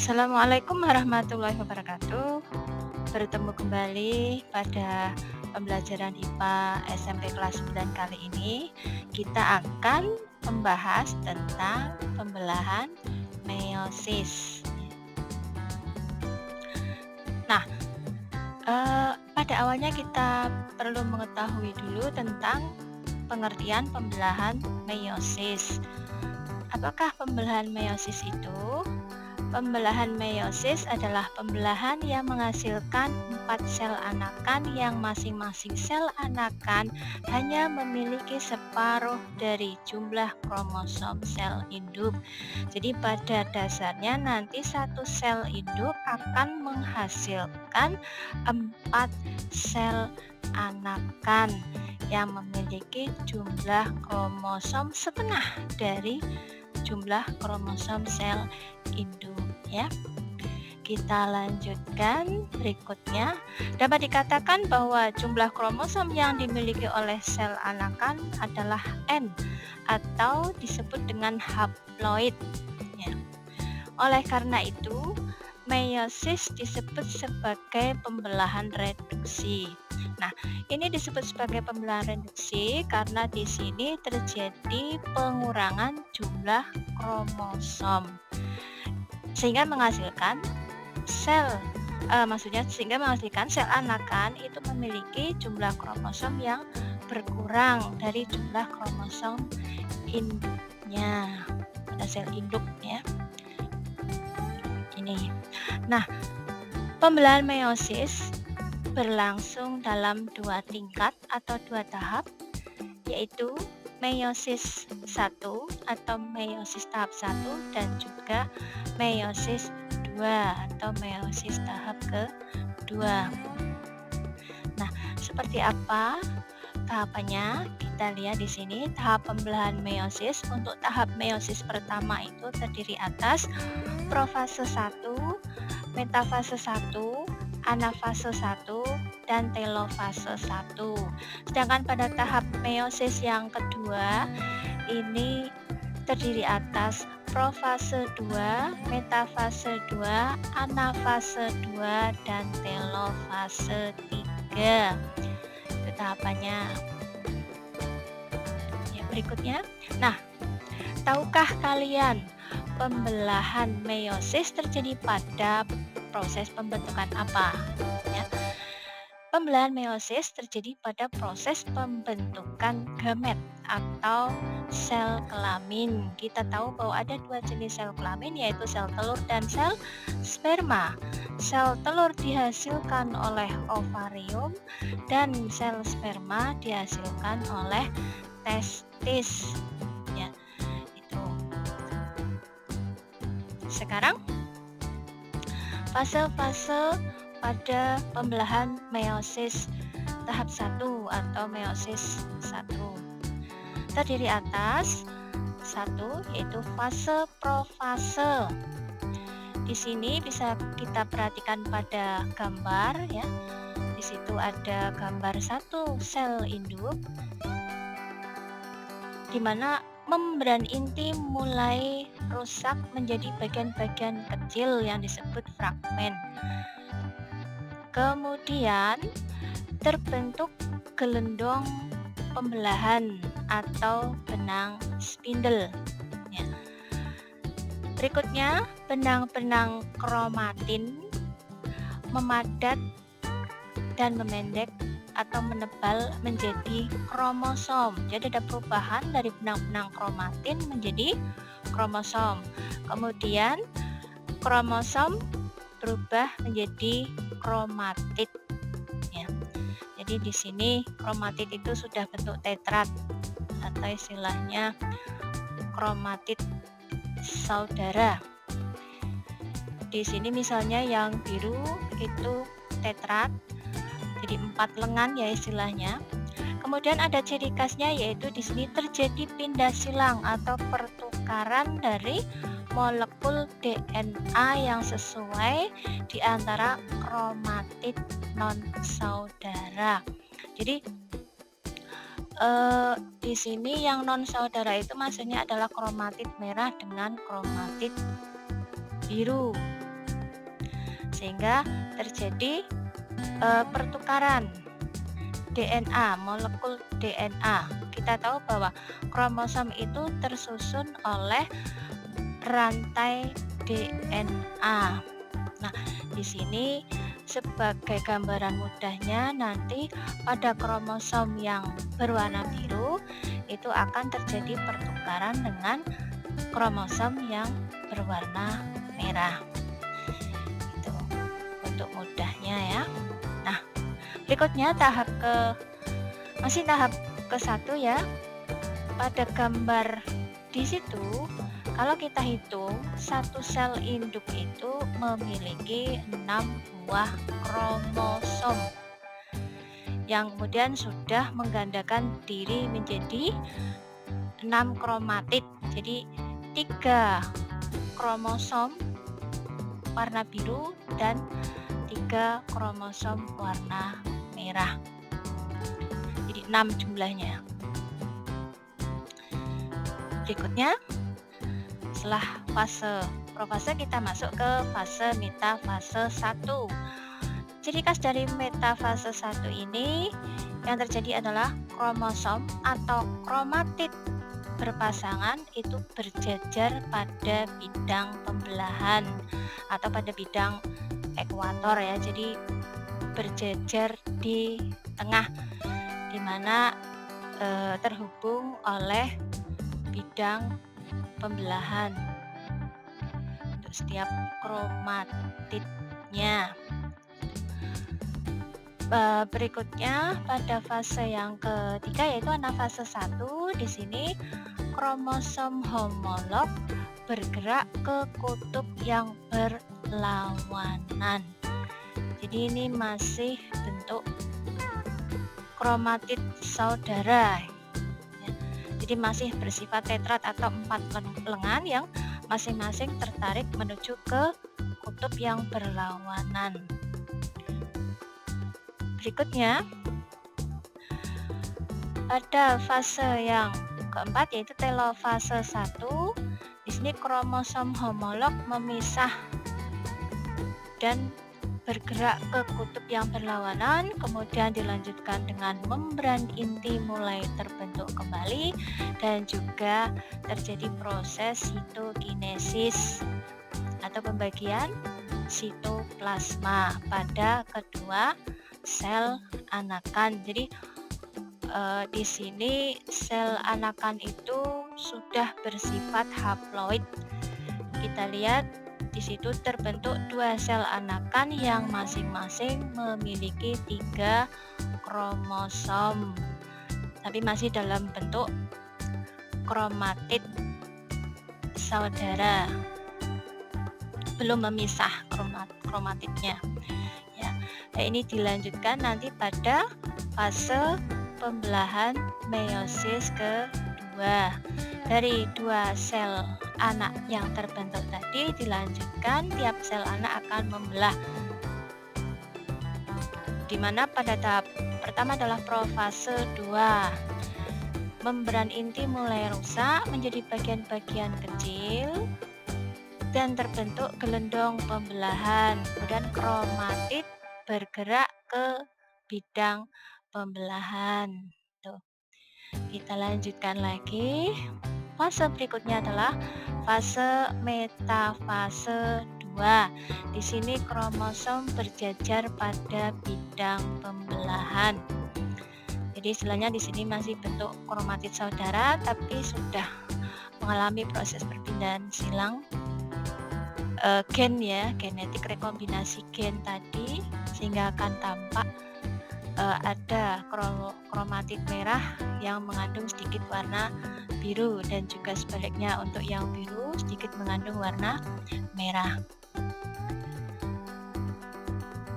Assalamualaikum warahmatullahi wabarakatuh. Bertemu kembali pada pembelajaran IPA SMP kelas 9 kali ini. Kita akan membahas tentang pembelahan meiosis. Nah, pada awalnya kita perlu mengetahui dulu tentang pengertian pembelahan meiosis. Apakah pembelahan meiosis itu? Pembelahan meiosis adalah pembelahan yang menghasilkan 4 sel anakan yang masing-masing sel anakan hanya memiliki separuh dari jumlah kromosom sel induk. Jadi pada dasarnya nanti satu sel induk akan menghasilkan 4 sel anakan yang memiliki jumlah kromosom setengah dari jumlah kromosom sel induk ya. Kita lanjutkan berikutnya. Dapat dikatakan bahwa jumlah kromosom yang dimiliki oleh sel anakan adalah N atau disebut dengan haploid ya. Oleh karena itu, meiosis disebut sebagai pembelahan reduksi. Nah, ini disebut sebagai pembelahan reduksi karena di sini terjadi pengurangan jumlah kromosom sehingga menghasilkan sehingga menghasilkan sel anakan itu memiliki jumlah kromosom yang berkurang dari jumlah kromosom induknya pada sel induk ya. Ini. Nah, pembelahan meiosis berlangsung dalam 2 tingkat atau 2 tahap, yaitu meiosis 1 atau meiosis tahap 1 dan juga meiosis 2 atau meiosis tahap kedua. Nah, seperti apa tahapannya? Kita lihat di sini tahap pembelahan meiosis. Untuk tahap meiosis pertama itu terdiri atas profase 1, metafase 1, anafase 1, dan telofase 1. Sedangkan pada tahap meiosis yang kedua ini terdiri atas profase 2, metafase 2, anafase 2, dan telofase 3. Itu tahapannya. Ya, berikutnya. Nah, tahukah kalian pembelahan meiosis terjadi pada proses pembentukan apa? Ya. Pembelahan meiosis terjadi pada proses pembentukan gamet atau sel kelamin. Kita tahu bahwa ada 2 jenis sel kelamin, yaitu sel telur dan sel sperma. Sel telur dihasilkan oleh ovarium dan sel sperma dihasilkan oleh testis. Ya, itu. Sekarang fase-fase pada pembelahan meiosis tahap 1 atau meiosis 1. Terdiri atas 1 yaitu fase profase. Di sini bisa kita perhatikan pada gambar ya. Di situ ada gambar 1 sel induk di mana membran inti mulai rusak menjadi bagian-bagian kecil yang disebut fragmen. Kemudian terbentuk gelendong pembelahan atau benang spindle. Ya. Berikutnya, benang-benang kromatin memadat dan memendek atau menebal menjadi kromosom. Jadi ada perubahan dari benang-benang kromatin menjadi kromosom. Kemudian kromosom berubah menjadi kromatid ya. Jadi di sini kromatid itu sudah bentuk tetrat atau istilahnya kromatid saudara. Di sini misalnya yang biru itu tetrat, jadi 4 lengan ya istilahnya. Kemudian ada ciri khasnya yaitu di sini terjadi pindah silang atau pertukaran dari molekul DNA yang sesuai di antara kromatid non-saudara. Jadi di sini yang non-saudara itu maksudnya adalah kromatid merah dengan kromatid biru. sehingga terjadi pertukaran DNA, molekul DNA. Kita tahu bahwa kromosom itu tersusun oleh rantai DNA. Nah, di sini sebagai gambaran mudahnya, nanti pada kromosom yang berwarna biru itu akan terjadi pertukaran dengan kromosom yang berwarna merah. Itu untuk mudahnya ya. Nah, berikutnya masih tahap ke-1 ya. Pada gambar di situ, kalau kita hitung, satu sel induk itu memiliki 6 buah kromosom yang kemudian sudah menggandakan diri menjadi 6 kromatid. Jadi 3 kromosom warna biru dan 3 kromosom warna merah. Jadi 6 jumlahnya. Berikutnya, setelah fase profase kita masuk ke fase metafase 1. Ciri khas dari metafase 1 ini yang terjadi adalah kromosom atau kromatid berpasangan itu berjajar pada bidang pembelahan atau pada bidang ekuator ya. Jadi berjajar di tengah, di mana terhubung oleh bidang pembelahan untuk setiap kromatidnya. Berikutnya pada fase yang ketiga yaitu anafase 1. Di sini kromosom homolog bergerak ke kutub yang berlawanan. Jadi ini masih bentuk kromatid saudara. Jadi masih bersifat tetrat atau 4 lengan yang masing-masing tertarik menuju ke kutub yang berlawanan. Berikutnya, pada fase yang keempat yaitu telofase 1. Di sini kromosom homolog memisah dan bergerak ke kutub yang berlawanan, kemudian dilanjutkan dengan membran inti mulai terbentuk kembali dan juga terjadi proses sitokinesis atau pembagian sitoplasma pada kedua sel anakan. Jadi di sini sel anakan itu sudah bersifat haploid. Kita lihat di situ terbentuk 2 sel anakan yang masing-masing memiliki 3 kromosom, tapi masih dalam bentuk kromatid saudara, belum memisah kromatidnya. Ya, ini dilanjutkan nanti pada fase pembelahan meiosis kedua. Dari 2 sel anak yang terbentuk tadi dilanjutkan, tiap sel anak akan membelah, di mana pada tahap pertama adalah profase 2. Membran inti mulai rusak menjadi bagian-bagian kecil dan terbentuk gelendong pembelahan. Kemudian kromatid bergerak ke bidang pembelahan. Tuh. Kita lanjutkan lagi. Fase berikutnya adalah fase metafase 2. Di sini kromosom berjajar pada bidang pembelahan. Jadi istilahnya di sini masih bentuk kromatid saudara, tapi sudah mengalami proses perpindahan silang gen ya, genetik rekombinasi gen tadi, sehingga akan tampak ada kromatid merah yang mengandung sedikit warna biru dan juga sebaliknya untuk yang biru sedikit mengandung warna merah.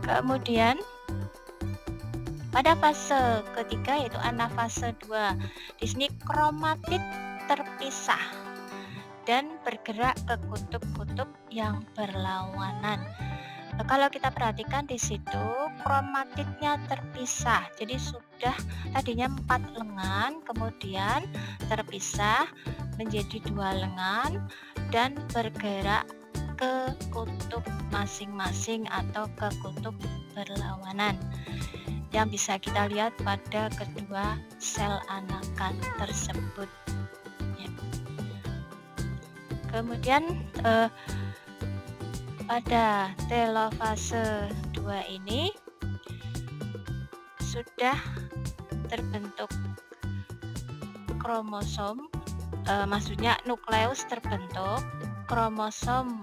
Kemudian pada fase ketiga yaitu anafase 2. Di sini kromatid terpisah dan bergerak ke kutub-kutub yang berlawanan. Kalau kita perhatikan di situ kromatidnya terpisah. Jadi sudah tadinya 4 lengan, kemudian terpisah menjadi 2 lengan dan bergerak ke kutub masing-masing atau ke kutub berlawanan yang bisa kita lihat pada kedua sel anakan tersebut ya. Kemudian pada telofase 2 ini sudah terbentuk kromosom, maksudnya nukleus terbentuk, kromosom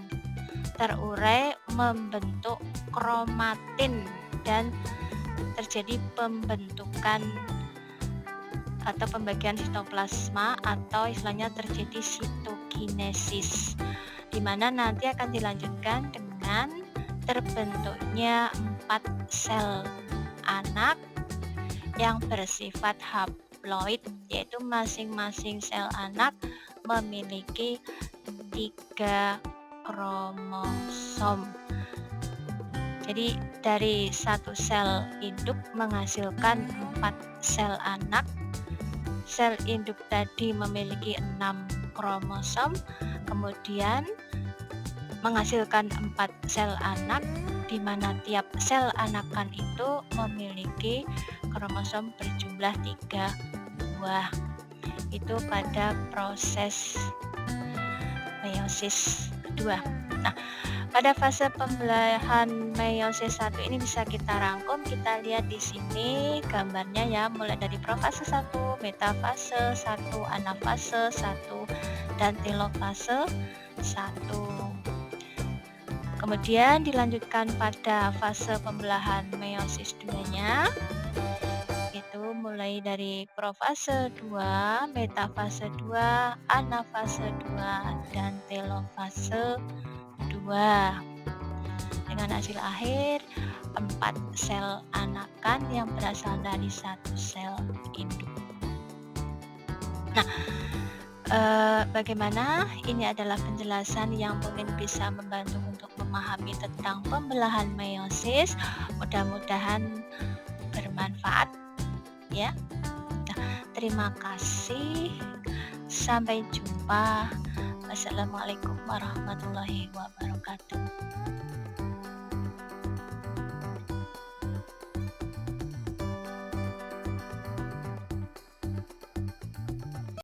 terurai membentuk kromatin dan terjadi pembentukan atau pembagian sitoplasma atau istilahnya terjadi sitokinesis, di mana nanti akan dilanjutkan dengan terbentuknya 4 sel anak yang bersifat haploid, yaitu masing-masing sel anak memiliki 3 kromosom. Jadi dari satu sel induk menghasilkan 4 sel anak. Sel induk tadi memiliki 6 kromosom, kemudian menghasilkan 4 sel anak, di mana tiap sel anakan itu memiliki kromosom berjumlah 3 buah. Itu pada proses meiosis kedua. Nah, pada fase pembelahan meiosis 1 ini bisa kita rangkum, kita lihat di sini gambarnya ya, mulai dari profase 1, metafase 1, anafase 1, dan telofase 1. Kemudian dilanjutkan pada fase pembelahan meiosis 2-nya, itu mulai dari profase 2, metafase 2, anafase 2, dan telofase 2. Dengan hasil akhir 4 sel anakan yang berasal dari satu sel induk. Nah, bagaimana? Ini adalah penjelasan yang mungkin bisa membantu untuk memahami tentang pembelahan meiosis. Mudah-mudahan bermanfaat ya. Nah, terima kasih. Sampai jumpa. Wassalamualaikum warahmatullahi wabarakatuh.